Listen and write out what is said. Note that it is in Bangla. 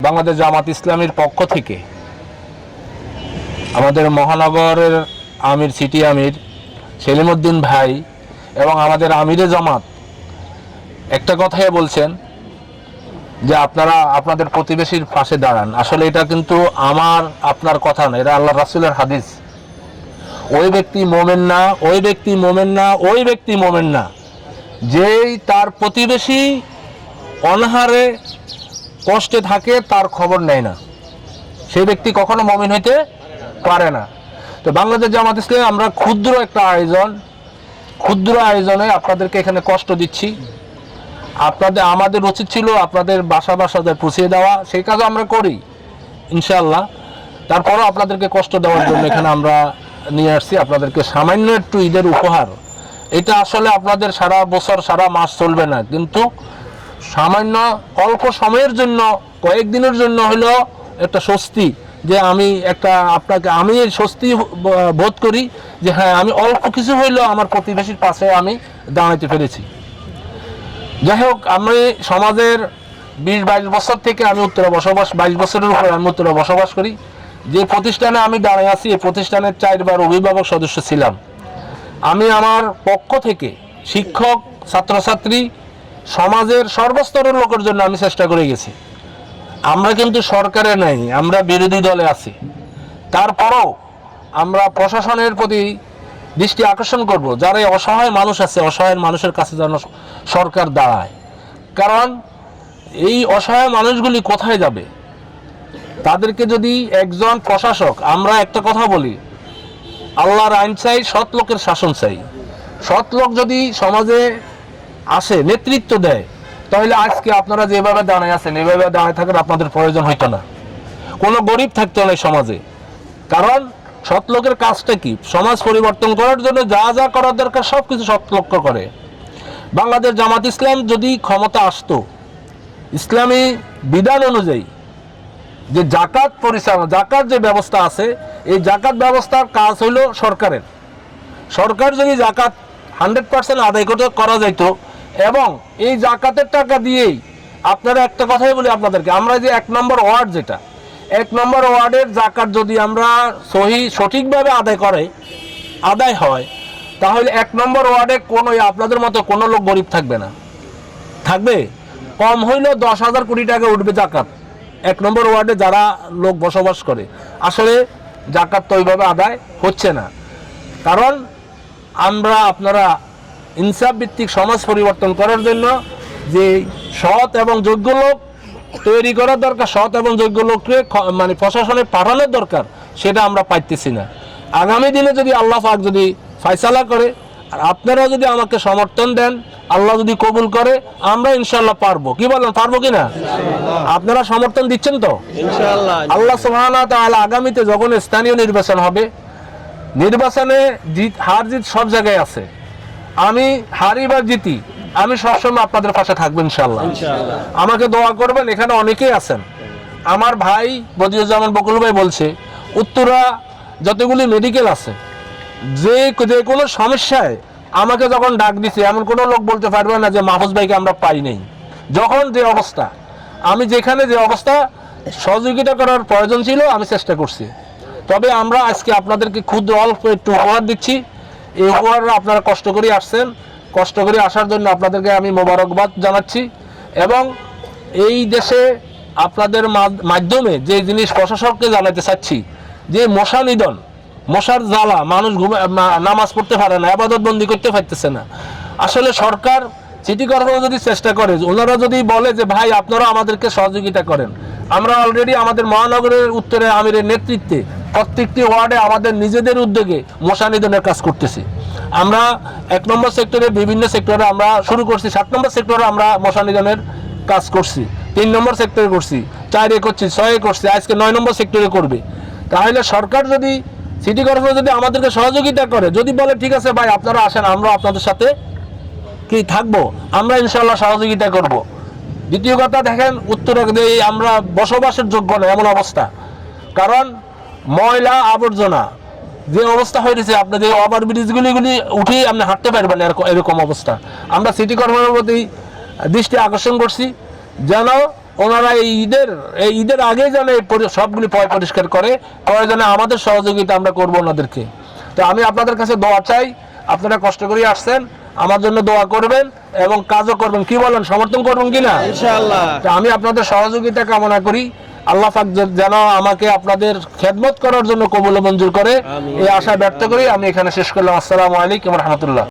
বাংলাদেশ জামাত ইসলামীর পক্ষ থেকে আমাদের মহানগরের আমির, সিটি আমির সেলিমউদ্দিন ভাই এবং আমাদের আমিরে জামাত একটা কথাই বলছেন যে আপনারা আপনাদের প্রতিবেশীর পাশে দাঁড়ান। আসলে এটা কিন্তু আমার আপনার কথা না, এটা আল্লাহ রাসূলের হাদিস। ওই ব্যক্তি মোমেন না, ওই ব্যক্তি মোমেন না, ওই ব্যক্তি মোমেন না যেই তার প্রতিবেশী অনাহারে কষ্টে থাকে তার খবর নেয় না, সেই ব্যক্তি কখনো মুমিন হইতে পারে না। তো বাংলাদেশ জামাত ইসলামী আমরা ক্ষুদ্র একটা ক্ষুদ্র আয়োজনে আপনাদেরকে এখানে কষ্ট দিচ্ছি। আমাদের উচিত ছিল আপনাদের বাসা পৌঁছে দেওয়া, সেই কাজ আমরা করি ইনশাআল্লাহ। তারপরও আপনাদেরকে কষ্ট দেওয়ার জন্য এখানে আমরা নিয়ে আসছি আপনাদেরকে সামান্য একটু ঈদের উপহার। এটা আসলে আপনাদের সারা বছর সারা মাস চলবে না, কিন্তু সামান্য অল্প সময়ের জন্য, কয়েকদিনের জন্য হলো একটা স্বস্তি, যে আমি স্বস্তি বোধ করি যে হ্যাঁ, আমি অল্প কিছু হইলেও আমার প্রতিবেশীর পাশে আমি দাঁড়াইতে পেরেছি। যাই হোক, আমি সমাজের 20-22 বছর থেকে আমি উত্তরে বসবাস, 22 বছরের উপরে আমি উত্তরে বসবাস করি। যে প্রতিষ্ঠানে আমি দাঁড়িয়ে আছি, এই প্রতিষ্ঠানের 4 বার অভিভাবক সদস্য ছিলাম। আমি আমার পক্ষ থেকে শিক্ষক, ছাত্রছাত্রী, সমাজের সর্বস্তরের লোকের জন্য আমি চেষ্টা করে গেছি। আমরা কিন্তু সরকারে নাই, আমরা বিরোধী দলে আছি। তারপরও আমরা প্রশাসনের প্রতি দৃষ্টি আকর্ষণ করব, যারা অসহায় মানুষ আছে, অসহায় মানুষের কাছে যেন সরকার দাঁড়ায়। কারণ এই অসহায় মানুষগুলি কোথায় যাবে? তাদেরকে যদি একজন প্রশাসক, আমরা একটা কথা বলি, আল্লাহর আইন চাই, সৎ লোকের শাসন চাই। সৎ লোক যদি সমাজে আসে, নেতৃত্ব দেয়, তাহলে আজকে আপনারা যেভাবে দাঁড়ায় আছেন, এভাবে দাঁড়ায় থাকার আপনাদের প্রয়োজন হইতো না, কোনো গরিব থাকতো না সমাজে। কারণ সৎ লোকের কাজটা কি? সমাজ পরিবর্তন করার জন্য যা যা করার দরকার সব কিছু সৎ লোক করে। বাংলাদেশ জামাত ইসলাম যদি ক্ষমতা আসতো, ইসলামী বিধান অনুযায়ী যে জাকাত পরিচালনা, জাকাত যে ব্যবস্থা আছে, এই জাকাত ব্যবস্থার কাজ হইল সরকারের। সরকার যদি জাকাত 100% আদায় করা যাইতো, এবং এই জাকাতের টাকা দিয়েই আপনারা একটা কথাই বলি আপনাদেরকে, আমরা যে 1 নম্বর ওয়ার্ড, যেটা 1 নম্বর ওয়ার্ডের জাকাত যদি আমরা সঠিকভাবে আদায় হয়, তাহলে 1 নম্বর ওয়ার্ডে কোনো আপনাদের মতো কোনো লোক গরিব থাকবে না। থাকবে কম হইলেও 10,000 কোটি টাকা উঠবে জাকাত 1 নম্বর ওয়ার্ডে যারা লোক বসবাস করে। আসলে জাকাত তো ওইভাবে আদায় হচ্ছে না। কারণ আপনারা ইনসাফ ভিত্তিক সমাজ পরিবর্তন করার জন্য যে সৎ এবং যোগ্য লোক তৈরি করার দরকার, সৎ এবং যোগ্য লোককে মানে প্রশাসনে পাঠানোর দরকার, সেটা আমরা পাইতেছি না। আগামী দিনে যদি আল্লাহ পাক যদি ফয়সালা করে, আর আপনারা যদি আমাকে সমর্থন দেন, আল্লাহ যদি কবুল করে, আমরা ইনশাআল্লাহ পারবো। কি বলেন, পারবো কিনা? আপনারা সমর্থন দিচ্ছেন তো ইনশাআল্লাহ? আল্লাহ সুবহানাহু ওয়া তাআলা আগামীতে যখন স্থানীয় নির্বাচন হবে, নির্বাচনে হার জিত সব জায়গায় আছে। আমি হারি বা জিতি, আমি সবসময় আপনাদের পাশে থাকবো ইনশাআল্লাহ। আমাকে দোয়া করবেন। এখানে অনেকেই আছেন। আমার ভাই বদিউজ্জামান বকুল ভাই বলছে, উত্তরা যতগুলি মেডিকেল আছে, যে কোনো সমস্যায় আমাকে যখন ডাক দিছে, এমন কোনো লোক বলতে পারবে না যে মাহফুজ ভাইকে আমরা পাই নাই। যখন যে অবস্থা, আমি যেখানে যে অবস্থা সহযোগিতা করার প্রয়োজন ছিল, আমি চেষ্টা করছি। তবে আমরা আজকে আপনাদেরকে ক্ষুদ্র অল্প একটু উপহার দিচ্ছি। এই উপহার আপনারা কষ্ট করে আসছেন, কষ্ট করে আসার জন্য আপনাদেরকে আমি মোবারকবাদ জানাচ্ছি। এবং এই দেশে আপনাদের মাধ্যমে যে জিনিস প্রশাসককে জানাতে চাচ্ছি, যে মশা নিধন, মশার জ্বালা, মানুষ নামাজ পড়তে পারে না, ইবাদত বন্দি করতে পারতেছে না। আসলে সরকার, সিটি কর্পোরেশন যদি চেষ্টা করে, ওনারা যদি বলে যে ভাই আপনারা আমাদেরকে সহযোগিতা করেন, আমরা অলরেডি আমাদের মহানগরের উত্তরে আমিরের নেতৃত্বে প্রত্যেকটি ওয়ার্ডে আমাদের নিজেদের উদ্যোগে মশা নিধনের কাজ করতেছি। আমরা 1 নম্বর সেক্টরে, বিভিন্ন সেক্টরে আমরা শুরু করছি, 7 নম্বর সেক্টরে আমরা মশা নিধনের কাজ করছি, 3 নম্বর সেক্টরে করছি, 4-এ করছি, 6-এ করছি, আজকে 9 নম্বর সেক্টরে করবে। তাহলে সরকার যদি, সিটি কর্পোরেশন যদি আমাদেরকে সহযোগিতা করে, যদি বলে ঠিক আছে ভাই আপনারা আসেন, আমরা আপনাদের সাথে কি থাকবো, আমরা ইনশাআল্লাহ সহযোগিতা করব। দ্বিতীয় কথা, দেখেন উত্তরে আমরা বসবাসের যোগ্য না এমন অবস্থা। কারণ ময়লা আবর্জনা যে অবস্থা হয়েছে, আপনার যে ওভার ব্রিজগুলি উঠিয়ে আপনি হাঁটতে পারবেন, এরকম অবস্থা। আমরা সিটি কর্পোরেশনের প্রতি দৃষ্টি আকর্ষণ করছি, যেন ওনারা এই ঈদের আগে যেন সবগুলি পরিষ্কার করে, প্রয়োজনে আমাদের সহযোগিতা আমরা করবো ওনাদেরকে। তো আমি আপনাদের কাছে দোয়া চাই, আপনারা কষ্ট করে আসছেন, আমার জন্য দোয়া করবেন এবং কাজও করবেন। কি বলেন, সমর্থন করবেন কিনা? ইনশাআল্লাহ। আমি আপনাদের সহযোগিতা কামনা করি। আল্লাহ পাক যেন আমাকে আপনাদের খেদমত করার জন্য কবুল ও মঞ্জুর করে, এই আশা ব্যক্ত করি আমি এখানে শেষ করলাম। আসসালামু আলাইকুম ওয়া রাহমাতুল্লাহ।